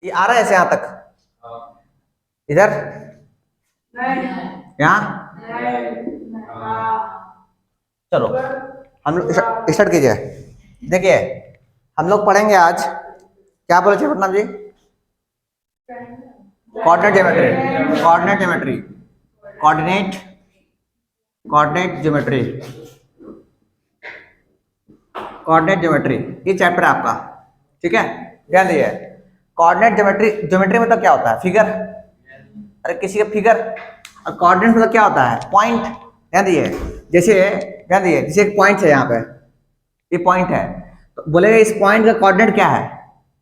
ये आ रहा है ऐसे यहाँ तक, इधर, यहाँ, चलो हम लोग स्टार्ट कीजिए। देखिए हम लोग पढ़ेंगे आज, क्या बोले थे पटनाम ji? Coordinate geometry, coordinate geometry, coordinate, coordinate geometry, coordinate geometry, ये चैप्टर है आपका, ठीक है। ध्यान दीजिए, कोऑर्डिनेट ज्योमेट्री, ज्योमेट्री मतलब क्या होता है? फिगर, अरे किसी का फिगर। और कोऑर्डिनेट मतलब क्या होता है? पॉइंट। ध्यान दीजिए, जैसे ध्यान दीजिए, जैसे एक पॉइंट है यहाँ पे, ये पॉइंट है, तो बोलेगा इस पॉइंट का कोऑर्डिनेट क्या है?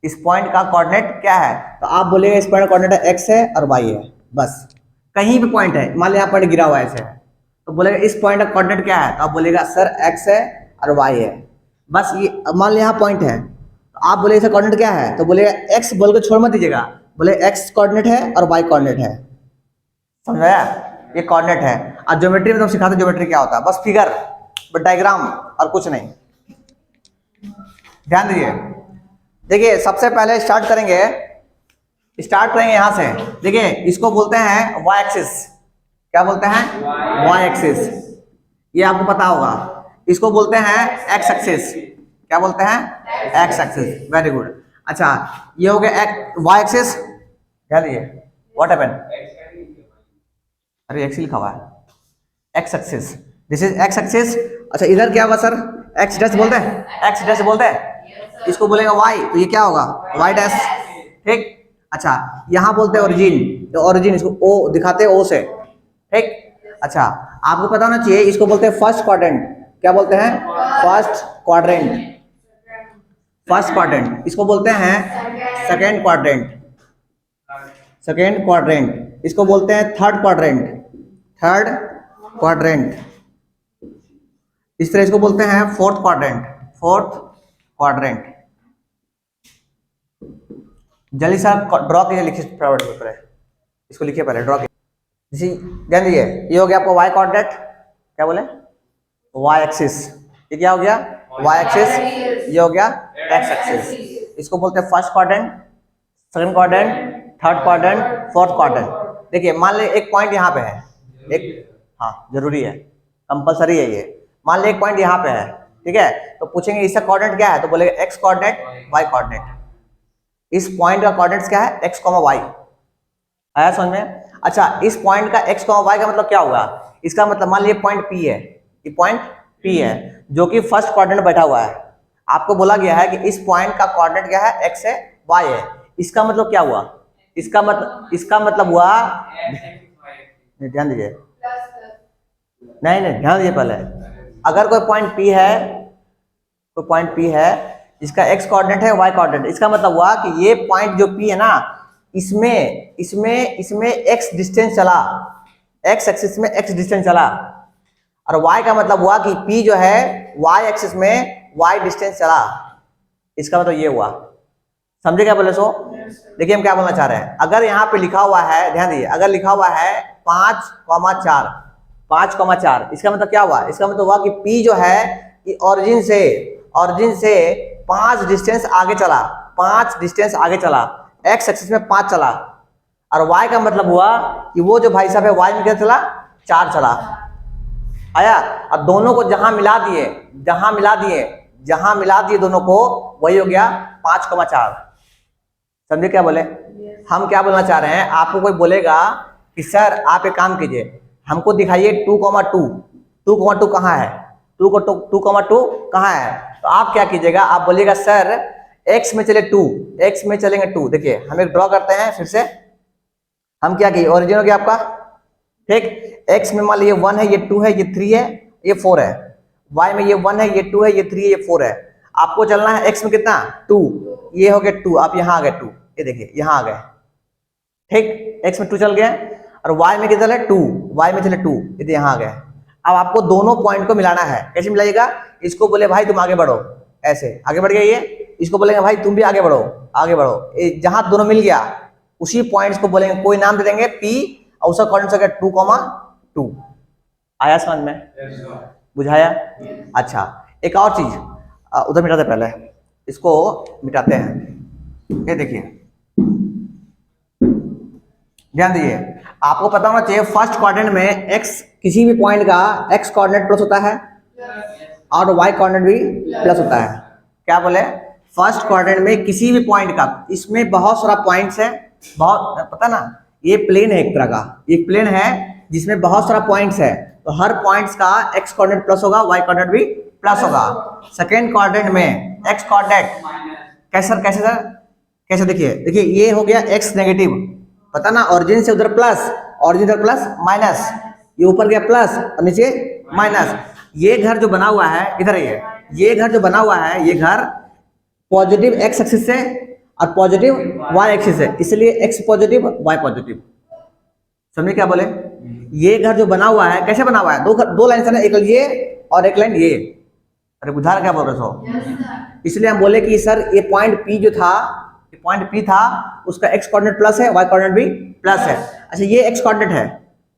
इस पॉइंट का कोऑर्डिनेट क्या है? तो आप बोलेगा इस पॉइंट का कोऑर्डिनेट एक्स है और वाई है, बस। कहीं भी पॉइंट है, मान लिया यहाँ पॉइंट गिरा हुआ है ऐसे, तो बोलेगा इस पॉइंट का कोऑर्डिनेट क्या है? तो आप बोलेगा सर एक्स है और वाई है, बस। ये मान लिया यहाँ पॉइंट है, तो आप बोले इसका कोऑर्डिनेट क्या है? तो बोलेगा एक्स, बोल के छोड़ मत दीजिएगा, बोले एक्स कोऑर्डिनेट है और वाई कोऑर्डिनेट है, समझाया? ये कोऑर्डिनेट है। और ज्योमेट्री में तो सिखाते हैं ज्योमेट्री क्या होता है, बस फिगर, बस डायग्राम और कुछ नहीं। ध्यान दीजिए, देखिए सबसे पहले स्टार्ट करेंगे यहाँ से। देखिए इसको बोलते हैं वाई एक्सिस। क्या बोलते हैं? वाई एक्सिस, ये आपको पता होगा। इसको बोलते हैं एक्स एक्सिस। क्या बोलते हैं? X axis, very good. अच्छा, ये हो गया वाई एक्सिस। ध्यान दीजिए, व्हाट हैपेंड? अरे एक्स लिखा हुआ है, x axis, this is x axis. अच्छा, इधर क्या होगा सर? एक्स डैश बोलते हैं, एक्स डैश बोलते हैं। इसको बोलेगा वाई, तो ये क्या होगा? वाई डैश, ठीक। अच्छा, यहाँ बोलते हैं ओरिजिन, तो ओरिजिन इसको ओ दिखाते हैं, ओ से, ठीक। अच्छा, आपको पता होना चाहिए, इसको बोलते हैं फर्स्ट क्वाड्रेंट। क्या बोलते हैं? First quadrant, first quadrant. इसको बोलते हैं सेकेंड क्वाड्रेंट, सेकेंड क्वाड्रेंट। इसको बोलते हैं थर्ड क्वाड्रेंट, थर्ड क्वाड्रेंट। इस तरह इसको बोलते हैं फोर्थ क्वाड्रेंट, फोर्थ क्वाड्रेंट। जल्दी से ड्रॉ कीजिए, लिखिए फटाफट पेपर है, इसको लिखिए पहले, ड्रॉ कीजिए। ध्यान दीजिए, ये हो गया आपका वाई कोऑर्डिनेट। क्या बोले? Y axis. ये क्या हो गया? Y axis. ये हो गया एक्स एक्सिस। इसको बोलते हैं first quadrant, second quadrant, third quadrant, fourth quadrant. देखिए मान ले एक पॉइंट यहाँ पे है, एक, हाँ जरूरी है, कंपलसरी है ये। मान ले एक पॉइंट यहाँ पे है, ठीक है, तो पूछेंगे इसका कोऑर्डिनेट क्या है? तो बोलेगा एक्स कोऑर्डिनेट, वाई कोऑर्डिनेट। इस पॉइंट का कोऑर्डिनेट्स क्या है? X comma Y. आया समझ में? अच्छा, इस पॉइंट का एक्स कॉमा वाई का मतलब क्या होगा? इसका मतलब मान लीजिए पॉइंट पी है, ये पॉइंट पी है जो कि फर्स्ट क्वाड्रेंट बैठा हुआ है। आपको बोला गया है कि इस पॉइंट का कोऑर्डिनेट क्या है? एक्स है, वाई है। इसका मतलब क्या हुआ? इसका मतलब हुआ, ध्यान दीजिए, नहीं ध्यान दीजिए पहले। अगर कोई पॉइंट पी है, कोई पॉइंट पी है, इसका एक्स कोऑर्डिनेट है, वाई कोऑर्डिनेट, इसका मतलब हुआ कि ये पॉइंट जो पी है ना, इसमें एक्स डिस्टेंस चला, एक्स एक्सिस में एक्स डिस्टेंस चला। और वाई का मतलब हुआ कि पी जो है वाई एक्सिस में वाई डिस्टेंस चला। इसका मतलब ये हुआ, समझे क्या बोले? सो देखिए हम क्या बोलना चाह रहे हैं। अगर यहाँ पे लिखा हुआ है, ध्यान दीजिए, अगर लिखा हुआ है 5,4, 5,4, इसका मतलब क्या हुआ? इसका मतलब हुआ कि पी जो है कि ओरिजिन से 5 डिस्टेंस आगे चला, 5 डिस्टेंस आगे चला, एक्स एक्सिस में 5 चला। और वाई का मतलब हुआ कि वो जो भाई साहब है वाई में क्या चला? 4 चला। आया? अब दोनों को जहां मिला दिए दोनों को, वही हो गया 5,4। समझे क्या बोले? हम क्या बोलना चाह रहे हैं, आपको कोई बोलेगा कि सर आप एक काम कीजिए, हमको दिखाइए 2,2, 2,2 कहाँ है? 2,2 कहाँ है? तो आप क्या कीजिएगा, आप बोलिएगा सर x में चले 2, x में चलेंगे 2। देखिए हम एक ड्रॉ करते हैं फिर से। हम क्या किए, ओरिजिन हो गया आपका, ठीक। x में मान लीजिए 1 है, ये 2 है, ये 3 है, ये 4 है। y में ये 1 है, ये 2 है, ये 3 है, ये 4 है। आपको चलना है x में कितना? 2। ये हो गया 2, आप यहाँ आ गए 2, ये देखिए यहाँ आ गए, ठीक। x में 2 चल गया, और y में कितना है? 2, y में चले 2, ये यहाँ आ गए। अब आपको दोनों पॉइंट को मिलाना है। कैसे मिलाइएगा? इसको बोले भाई तुम आगे बढ़ो, ऐसे आगे बढ़ गया ये, इसको बोलेंगे भाई तुम भी आगे बढ़ो, आगे बढ़ो। जहां दोनों मिल गया उसी पॉइंट्स को बोलेंगे, कोई नाम दे देंगे P, और उसका कोऑर्डिनेट हो गया 2,2। आया समझ में? बुझाया? अच्छा, एक और चीज उधर मिटाते, पहले इसको मिटाते हैं। ये देखिए ध्यान दीजिए, आपको पता होना चाहिए फर्स्ट क्वाड्रेंट में एक्स, किसी भी पॉइंट का एक्स कोऑर्डिनेट प्लस होता है और वाई कोऑर्डिनेट भी प्लस होता है। क्या बोले, फर्स्ट क्वाड्रेंट में किसी भी पॉइंट का, इसमें बहुत सारा पॉइंट्स है, बहुत पता ना, ये प्लेन है एक तरह का, एक प्लेन है जिसमें बहुत सारा पॉइंट्स है, तो हर पॉइंट्स का एक्स कोऑर्डिनेट प्लस होगा, वाई कोऑर्डिनेट भी प्लस होगा। सेकेंड क्वाड्रेंट में एक्स कोऑर्डिनेट कैसे सर, कैसे सर, कैसे, देखिए देखिए ये हो गया एक्स नेगेटिव, पता ना, ऑरिजिन से उधर प्लस, ऑरिजिन उधर प्लस माइनस, ये ऊपर गया प्लस और नीचे माइनस। ये घर जो बना हुआ है इधर, ये घर जो बना हुआ है, ये घर पॉजिटिव एक्स एक्सिस से और पॉजिटिव वाई एक्सिस है, इसलिए एक्स पॉजिटिव वाई पॉजिटिव। समझे क्या बोले, ये घर जो बना हुआ है कैसे बना हुआ है, दो लाइन से, एक ये और एक लाइन ये। अरे बुझा क्या बोल रहे हो, इसलिए हम बोले कि सर ये पॉइंट पी जो था, ये पॉइंट पी था, उसका एक्स कोऑर्डिनेट प्लस है, वाई कोऑर्डिनेट भी प्लस है। अच्छा ये एक्स कोऑर्डिनेट है,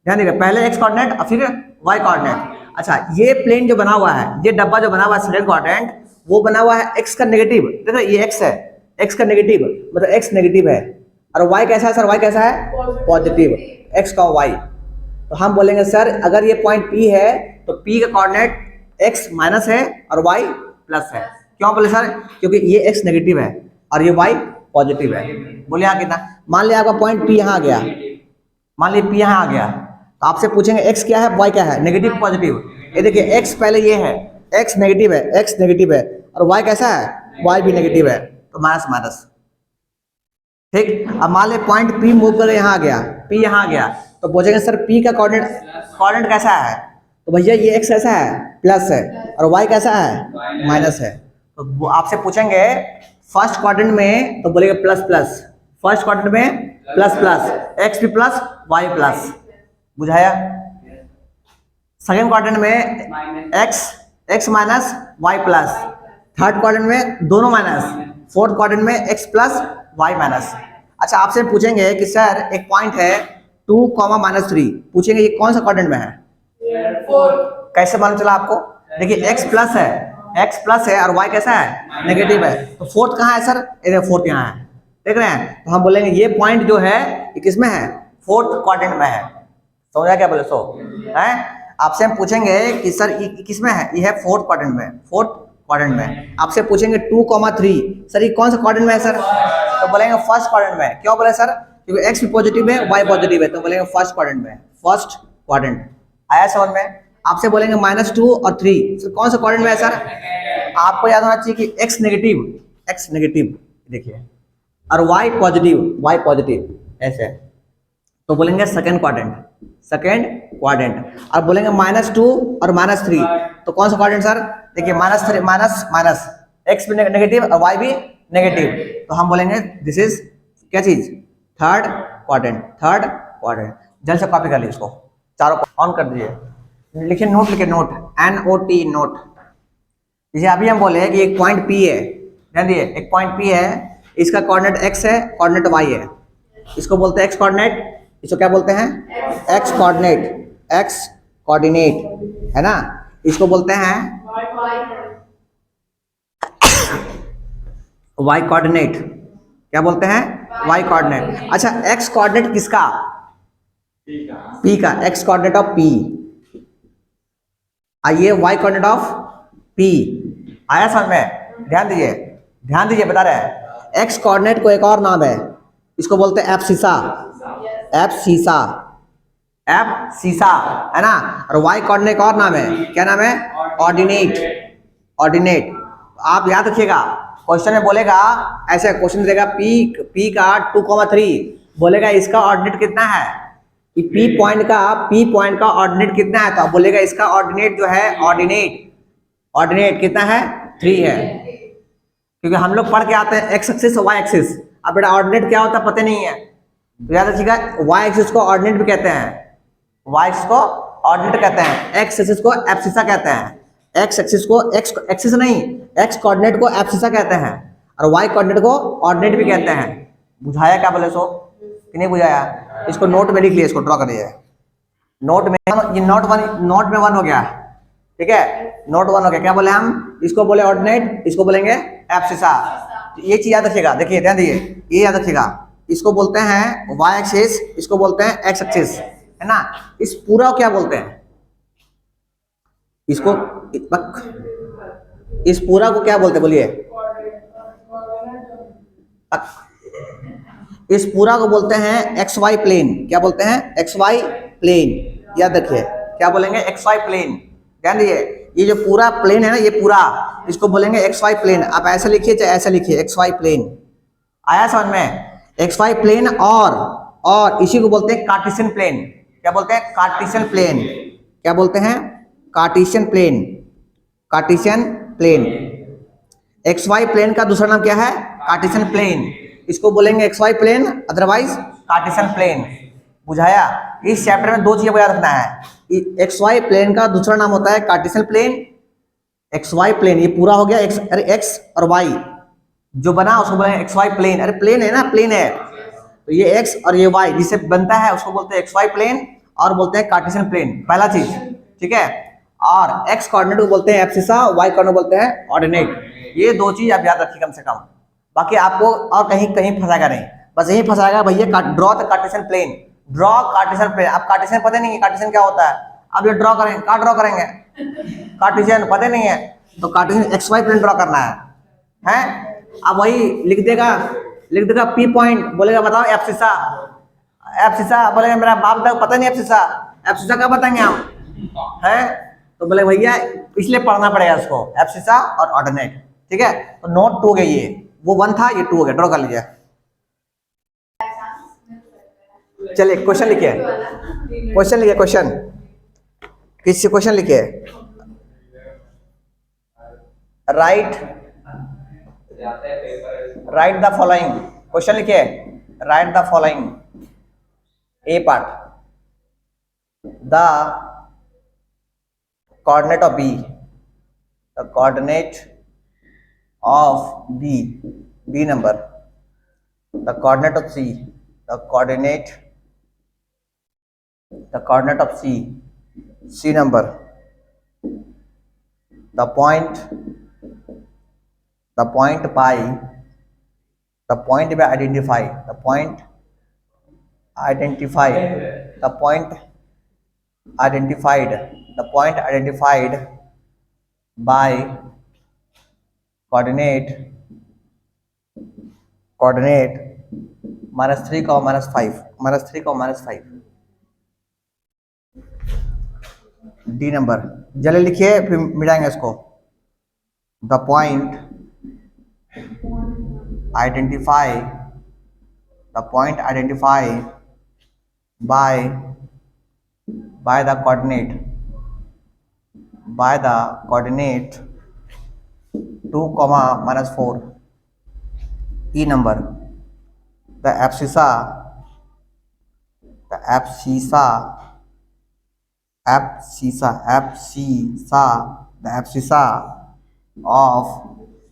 ध्यान दीजिए, पहले एक्स कोऑर्डिनेट और फिर वाई कोऑर्डिनेट। अच्छा ये प्लेन जो बना हुआ है, ये डब्बा जो बना हुआ है सेकंड क्वाड्रेंट, वो बना हुआ है एक्स का नेगेटिव, देखो ये एक्स है, एक्स का नेगेटिव मतलब एक्स नेगेटिव है, और वाई कैसा है सर, वाई कैसा है पॉजिटिव, एक्स का वाई। तो हम बोलेंगे सर अगर ये पॉइंट पी है तो पी का कोऑर्डिनेट एक्स माइनस है और वाई प्लस है। क्यों बोले सर, क्योंकि ये एक्स नेगेटिव है और ये वाई पॉजिटिव है। बोले यहाँ कितना, मान लिया आपका पॉइंट पी यहाँ आ गया, मान लीजिए पी यहाँ आ गया, तो आपसे पूछेंगे एक्स क्या है, वाई क्या है, नेगेटिव पॉजिटिव। ये देखिए एक्स पहले ये है, एक्स नेगेटिव है, एक्स नेगेटिव है, और वाई कैसा है, वाई भी नेगेटिव है, तो माइनस माइनस। ठीक, अब मान लिया पॉइंट पी मूव कर यहाँ आ गया, पी यहाँ आ गया, तो पूछेंगे सर पी का कोऑर्डिनेट कैसा है, तो भैया ये एक्स कैसा है प्लस है और वाई कैसा है माइनस है। तो वो आपसे पूछेंगे फर्स्ट क्वाड्रेंट में, तो बोलेगा प्लस प्लस, फर्स्ट क्वाड्रेंट में प्लस प्लस, एक्स भी प्लस वाई प्लस, बुझाया। सेकेंड क्वाड्रेंट में X minus Y plus, third quadrant में दोनों माइनस, फोर्थ क्वाड्रेंट में एक्स प्लस वाई माइनस। अच्छा आपसे पूछेंगे कि सर एक पॉइंट है 2,-3, पूछेंगे ये कौन सा क्वाड्रेंट में है, कैसे मालूम चला आपको, देखिए एक्स प्लस है और वाई कैसा है नेगेटिव है, तो फोर्थ कहाँ है सर, इधर फोर्थ यहाँ है, देख रहे हैं, तो हम बोलेंगे ये पॉइंट जो है ये किस में है, फोर्थ क्वाड्रेंट में है। समझा क्या बोले, सो है। आपसे हम पूछेंगे कि सर ये किस में है, ये है फोर्थ क्वाड्रेंट में, फोर्थ क्वाड्रेंट में। आपसे पूछेंगे 2,3, सर ये कौन सा क्वाड्रेंट में है सर, तो बोलेंगे फर्स्ट क्वाड्रेंट में। क्यों बोले सर, क्योंकि एक्स भी पॉजिटिव है, वाई पॉजिटिव है, तो बोलेंगे फर्स्ट क्वाड्रेंट में, फर्स्ट क्वाड्रेंट। आया समझ में। आपसे बोलेंगे -2 और 3, सर कौन सा क्वाड्रेंट में है सर, आपको याद होना चाहिए कि एक्स नेगेटिव देखिए, और वाई पॉजिटिव ऐसे, तो बोलेंगे सेकेंड क्वाड्रेंट। और बोलेंगे -2 और -3, तो कौन सा क्वाड्रेंट सर, देखिए -3 माइनस, एक्स भी नेगेटिव और वाई भी नेगेटिव, तो हम बोलेंगे दिस इज क्या चीज, थर्ड क्वाड्रेंट। जल्द से कॉपी कर लीजिए इसको, चारों ऑन कर दीजिए, लिखिए नोट, NOT नोट। जैसे अभी हम बोले कि एक पॉइंट P है, ध्यान दिए, एक पॉइंट P है, इसका कोऑर्डिनेट x है, कोऑर्डिनेट y है, इसको बोलते हैं x कोऑर्डिनेट, इसको क्या बोलते हैं x कोऑर्डिनेट है ना, इसको बोलते हैं y कोऑर्डिनेट, क्या बोलते हैं y कोऑर्डिनेट। अच्छा x कोऑर्डिनेट किसका, P का, x कोऑर्डिनेट ऑफ P, आइए y कोऑर्डिनेट ऑफ P, आया समझ में। ध्यान दीजिए बता रहे हैं, x कोऑर्डिनेट को एक और नाम है, इसको बोलते हैं एब्सिसा है ना, और y कोऑर्डिनेट का और नाम है, क्या नाम है, ऑर्डिनेट। आप याद रखिएगा, क्वेश्चन में बोलेगा ऐसे, क्वेश्चन देगा p का 2,3, बोलेगा इसका ऑर्डिनेट कितना है, कि p पॉइंट का ऑर्डिनेट कितना है, तो आप बोलेगा इसका ऑर्डिनेट जो है ऑर्डिनेट कितना है, 3 है, क्योंकि हम लोग पढ़ के आते हैं एक्स एक्सिस और वाई एक्सिस। अब बेटा ऑर्डिनेट क्या होता है पता नहीं है, तो याद रखिएगा वाई एक्सिस को ऑर्डिनेट भी कहते हैं, वाई एक्सिस को ऑर्डिनेट कहते हैं, एक्स एक्सिस को एब्सिसा कहते हैं, एक्स एक्सिस को एक्स एक्सिस नहीं, एक्स कोऑर्डिनेट को एब्सिसा कहते हैं, और वाई कोऑर्डिनेट को ऑर्डिनेट भी कहते हैं। बुझाया क्या बोले सो कि नहीं बुझाया, इसको नोट में लिख लिया, इसको ड्रॉ करिए, नोट में, ये नोट में 1 हो गया, ठीक है, नोट 1 हो गया। क्या बोले हम, इसको बोले ऑर्डिनेट, इसको बोलेंगे एब्सिसा। ये चीज याद रखिएगा, देखिए ध्यान दीजिए, ये याद रखिएगा, इसको बोलते हैं वाई एक्सिस, इसको बोलते हैं एक्स एक्सिस, है ना। इस पूरा को क्या बोलते हैं, इसको इस पूरा को क्या बोलते हैं बोलिए, इस पूरा को बोलते हैं एक्स वाई प्लेन। क्या बोलते हैं, एक्स वाई प्लेन। याद रखिए क्या बोलेंगे, एक्स वाई प्लेन। ध्यान दीजिए, ये जो पूरा प्लेन है ना, ये पूरा इसको बोलेंगे एक्स वाई प्लेन। आप ऐसे लिखिए चाहे ऐसे लिखिए, एक्स वाई प्लेन। आया समझ में, एक्स वाई प्लेन। और इसी को बोलते हैं कार्टेशियन प्लेन। क्या बोलते हैं, कार्टेशियन प्लेन। क्या बोलते हैं, Cartesian plane. Cartesian plane. X Y plane का दूसरा नाम क्या है, कार्टेशियन प्लेन। इसको बोलेंगे X Y plane, otherwise Cartesian plane. बुझाया। इस चैप्टर में दो चीजें याद रखना है, एक्स वाई प्लेन का दूसरा नाम होता है Cartesian plane. X Y plane, ये पूरा हो गया एक्स, अरे एक्स और वाई जो बना उसको बोलेंगे एक्स वाई प्लेन। अरे प्लेन है ना, प्लेन है, तो ये एक्स और ये वाई जिससे बनता है उसको बोलते हैं एक्स वाई प्लेन, और बोलते हैं कार्टेशियन प्लेन। पहला चीज, ठीक है। और एक्स कोऑर्डिनेट को बोलते हैं एब्सिसा, वाई कोऑर्डिनेट बोलते हैं ऑर्डिनेट। ये दो चीज आप याद रखिए कम से कम, बाकी आपको और कहीं कहीं फंसाएगा नहीं, बस यही फंसाएगा भैया draw the Cartesian plane, draw Cartesian plane. अब कार्टेशियन पता नहीं है कार्टेशियन क्या होता है, अब ये ड्रॉ करेंगे, कहाँ ड्रॉ करेंगे, कार्टेशियन पता नहीं है, तो Cartesian X Y plane draw करना है। अब वही लिख देगा पी पॉइंट, बोलेगा बताओ एब्सिसा, एब्सिसा बोलेगा मेरा बाप तक पता नहीं एब्सिसा, एब्सिसा क्या बताएंगे हम, है। तो बोले भैया इसलिए पढ़ना पड़ेगा इसको, एब्सिसा और ऑर्डिनेट, ठीक है। तो नोट 2 हो गया, ये वो 1 था, ये 2 हो गया, ड्रॉ कर लीजिए। चलिए क्वेश्चन लिखिए, क्वेश्चन लिखिए, क्वेश्चन किसी क्वेश्चन लिखिए। राइट द फॉलोइंग, क्वेश्चन लिखिए, right the following. A part, the coordinate of B, the coordinate of B number, the coordinate of C, the coordinate of C number, the point by identify, the point identified by coordinate -3, -5 D number. जल्दी लिखिए फिर मिटाएंगे इसको। The point identify by the coordinate 2, -4 E number, the abscissa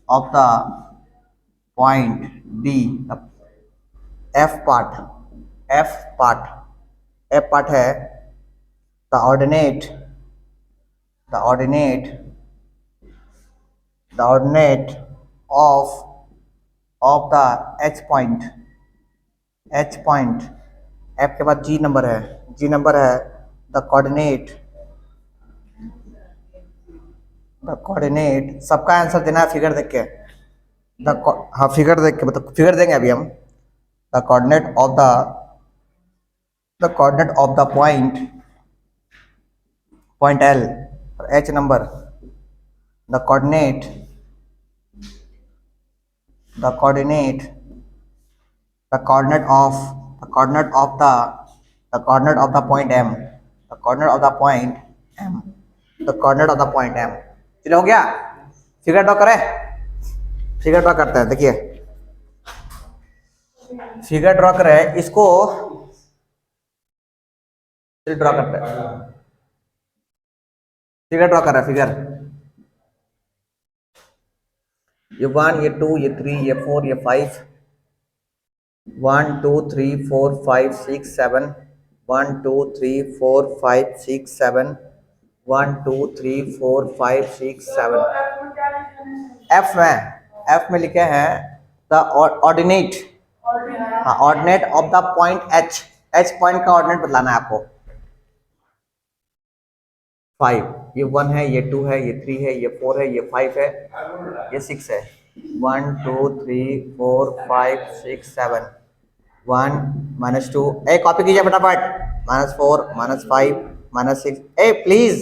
of the point D, the F part है the ordinate of the H point, F के बाद G number है, the coordinate, सबका answer देना है फिगर देख के, हाँ फिगर देख के, मतलब फिगर देंगे अभी हम। the coordinate of the point L और H number, the coordinate of the coordinate of the point M, चलो हो गया। फिगर ड्रॉ करें, फिगर ड्रॉ करते हैं। देखिए फिगर ड्रॉ करें, इसको ड्रॉ करते हैं, फिगर ड्रॉ कर रहा है, फिगर ये 1, ये 2, ये 3, ये 4, ये 5, 1 2 3 4 5 6 7, 1 2 3 4 5 6 7, 1 2 3 4 5 6 7। एफ में लिखे हैं द ऑर्डिनेट हाँ, ordinate of the point H, H point का ऑर्डिनेट बदलाना है आपको। 5, ये 1 है, ये 2 है, ये 3 है, ये 4 है, ये 5 है, ये 6 है। 1 2 3 4 5 6 7, 1 -2, ए कॉपी कीजिए फटाफट, -4 -5 -6, ए प्लीज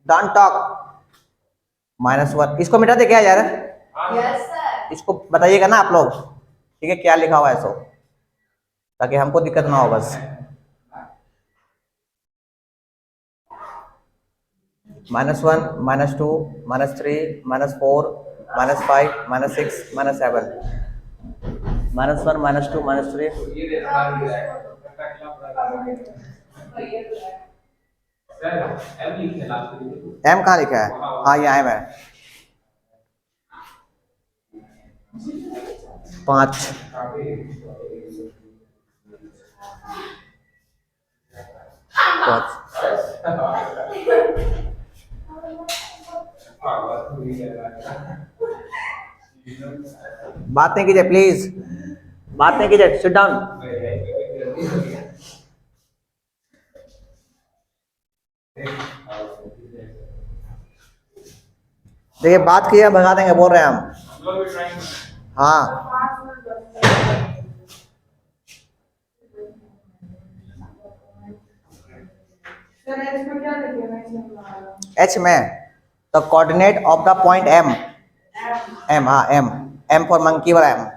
डोंट टॉक, -1, इसको मिटा दे क्या यार? Yes sir. इसको बताइएगा ना आप लोग, ठीक है, क्या लिखा हुआ है सो, ताकि हमको दिक्कत ना हो बस। -1 -2 -3 -4 -5 -6 -7, -1 -2 -3, एम कहाँ लिखा है? हाँ ये एम है, 5, बात नहीं कीजिए प्लीज, बात नहीं कीजिए, सिट डाउन। देखिए बात किया भगा देंगे, बोल रहे हैं हम। हाँ एच में तो coordinate of the point M, M हाँ एम, एम फॉर मंकी वाला एम।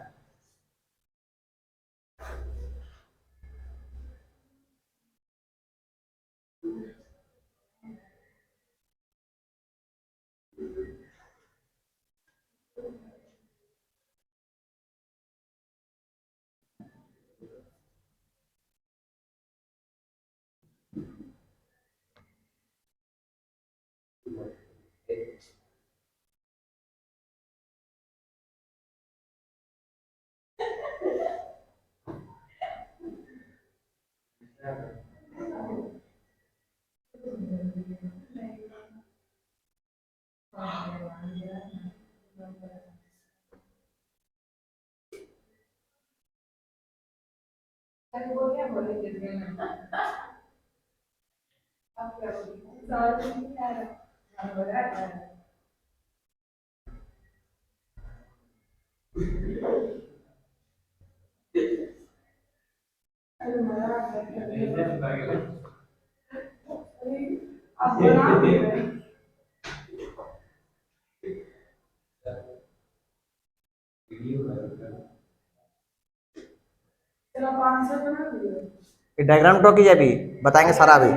डायग्राम ड्रॉ कीजिए, अभी बताएंगे सारा, अभी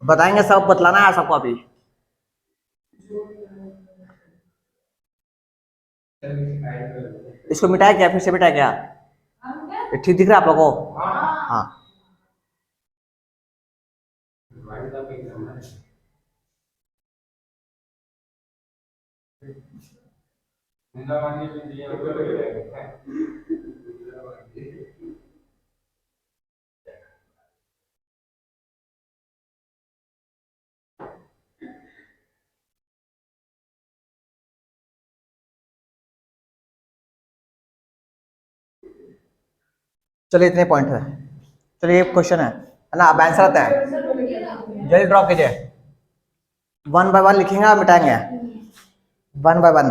बताएंगे, सब बतलाना है सबको अभी। इसको मिटाया क्या, फिर से मिटाया क्या? ये ठीक दिख रहा है आप लोगों को? हाँ चलिए इतने पॉइंट है। चलिए एक क्वेश्चन है ना, अब आंसर आता है, जल्दी ड्रॉ कीजिए। 1 बाय 1 लिखेंगे, मिटाएंगे 1 बाय 1।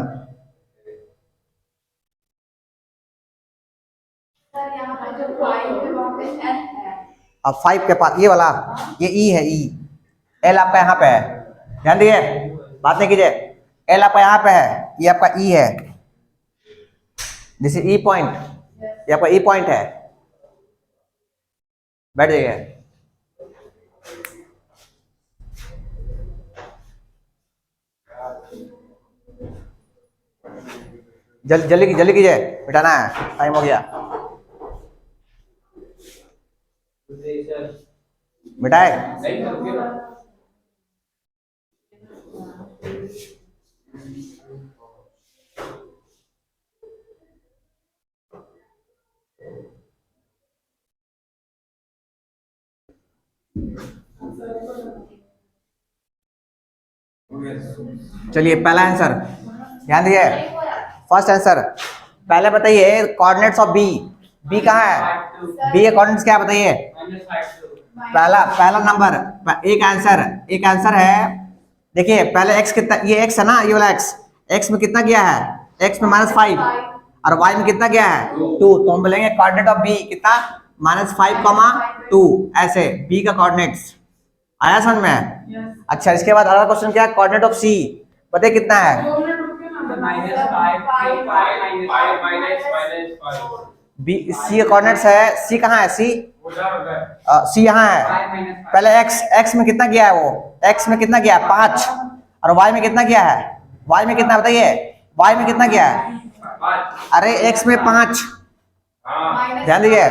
अब 5 के पास ये वाला, ये ई है, ई, एल आपका यहाँ पे है, ध्यान दीजिए, बात नहीं कीजिए, एल आपका यहाँ पे है, ये आपका ई है, दिस इज ई पॉइंट, ये आपका ई पॉइंट है, बैठ जाइए। जल्दी जल्दी कीजिए, मिटाना है, टाइम हो गया। मिटाए, चलिए पहला आंसर ध्यान दीजिए, फर्स्ट आंसर, पहले बताइए कोऑर्डिनेट्स ऑफ बी, बी कहाँ है? बी के कोऑर्डिनेट्स क्या है बताइए? पहला नंबर एक आंसर है। देखिए पहले एक्स कितना, ये एक्स है ना, ये वाला एक्स, एक्स में कितना गया है? एक्स में -5 और वाई में कितना गया है? 2। तो हम बोलेंगे कोऑर्डिनेट ऑफ बी कितना? -5, 2। ऐसे बी का कोऑर्डिनेट्स आया समझ में? अच्छा इसके बाद अगला क्वेश्चन क्या है? कोऑर्डिनेट ऑफ सी बताइए कितना है? बी सी का कोऑर्डिनेट्स है, सी कहाँ है? सी यहाँ है। पहले एक्स में कितना गया है? वो एक्स में कितना गया है? 5 और वाई में कितना गया है? वाई में कितना बताइए? वाई में कितना गया है? अरे एक्स में 5, ध्यान दीजिए,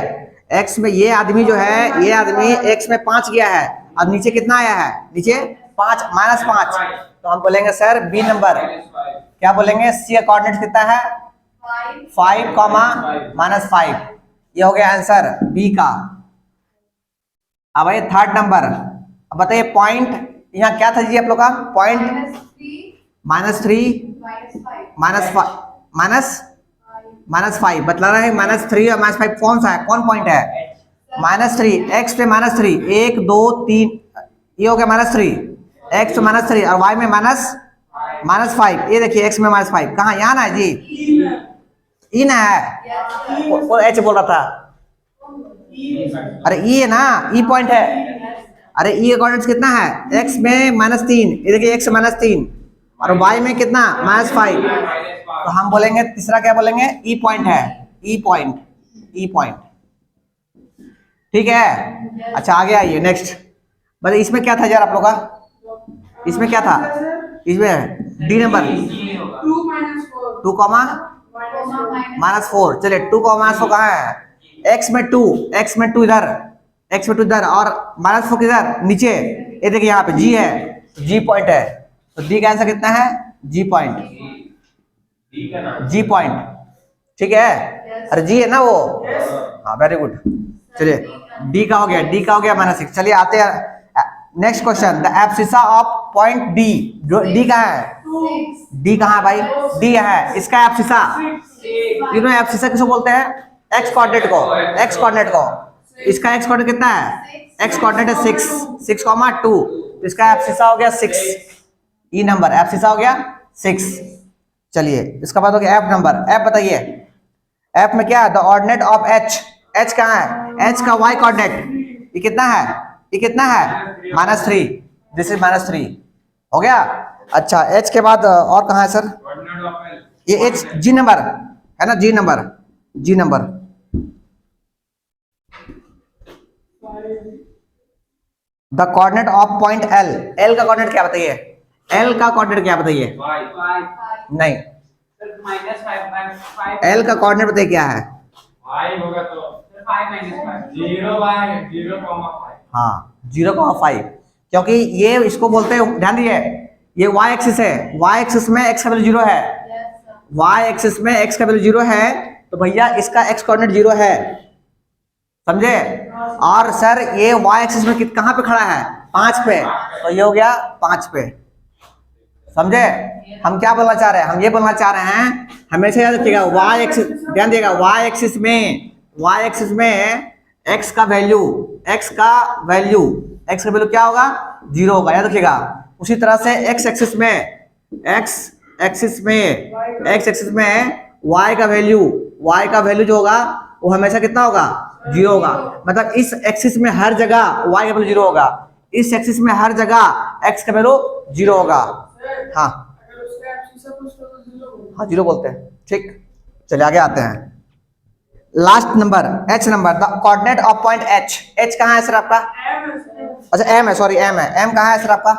एक्स में ये आदमी जो है, ये आदमी एक्स में 5 गया है, अब नीचे कितना आया है? नीचे 5 -5। तो हम बोलेंगे सर बी नंबर क्या बोलेंगे? सी का कोऑर्डिनेट कितना है? 5, -5। ये हो गया आंसर बी का। अब आइए थर्ड नंबर, अब बताइए पॉइंट यहाँ क्या था जी आप लोग का? पॉइंट -3 -5 बतला रहा है। -3 और -5 कौन सा है? कौन पॉइंट है? -3, एक्स पे -3, 1 2 3, ये हो गया -3, एक्स पे -3 और वाई में -5। ये देखिए एक्स में -5 कहाँ? यहाँ ना है जी, ई ना है, वो एच बोल रहा था। अरे ई है ना, ई पॉइंट है। अरे ई का कोऑर्डिनेट्स कितना है? एक्स में -3, ये देखिए एक्स में -3 और वाई में कितना? -5। तो हम बोलेंगे तीसरा क्या बोलेंगे? ई पॉइंट है, ई पॉइंट। ठीक है। अच्छा आगे आइए नेक्स्ट, बताइए इसमें क्या था यार आप लोग का? इसमें क्या था? इसमें डी नंबर 2, -4। चलिए 2, -4 कहाँ है? एक्स में 2 इधर, और -4 किधर? नीचे। ये देखिए यहाँ पे जी है, जी पॉइंट है। तो डी का आंसर कितना है? जी पॉइंट। ठीक है, अरे जी है ना वो, हाँ वेरी गुड। चलिए डी का हो गया, -6। चलिए आते हैं next question, the abscissa of point D. D कहाँ है? डी कहाँ है भाई? डी है, इसका एब्सिसा, एब्सिसा किसको बोलते हैं? एक्स कोऑर्डिनेट को। इसका एक्स कोऑर्डिनेट कितना है? एक्स कोऑर्डिनेट है 6, 2। इसका एब्सिसा हो गया 6, ई नंबर एब्सिसा हो गया 6। चलिए इसका बाद हो गया एफ नंबर। एफ बताइए, एफ में क्या है? The ordinate of H. H कहाँ है? एच का वाई कोऑर्डिनेट ये कितना है? -3। दिस इज -3 हो गया। अच्छा एच के बाद और कहाँ है सर? ये एच जी नंबर है ना, G number. The coordinate of point L. L का कोऑर्डिनेट क्या बताइए? नहीं, एल का कोऑर्डिनेट बताइए क्या है? हाँ 0,5, क्योंकि ये इसको बोलते हैं, ध्यान दीजिए, ये y एक्सिस है, y एक्सिस में x का वैल्यू 0 है, y एक्सिस में x का वैल्यू 0 है, तो भैया इसका x कोऑर्डिनेट 0 है, समझे? और सर ये y एक्सिस में कहाँ पे खड़ा है? 5 पे, तो ये हो गया 5 पे, समझे? हम क्या बोलना चाह रहे हैं? हम ये बोलना चाह रहे हैं, हमेशा याद रखिएगा y एक्सिस, ध्यान दिएगा, y एक्सिस में x का वैल्यू क्या होगा? 0 होगा, याद रखिएगा। उसी तरह से x एक्सिस में y का वैल्यू जो होगा वो हमेशा कितना होगा? 0 होगा। मतलब इस एक्सिस में हर जगह y का वैल्यू 0 होगा, इस एक्सिस में हर जगह x का वैल्यू 0 होगा। हाँ 0 बोलते हैं, ठीक। चलिए आगे आते हैं, last number h number, the coordinate of point h। h कहाँ है सर आपका? अच्छा m है, सॉरी m है। m कहाँ है सर आपका?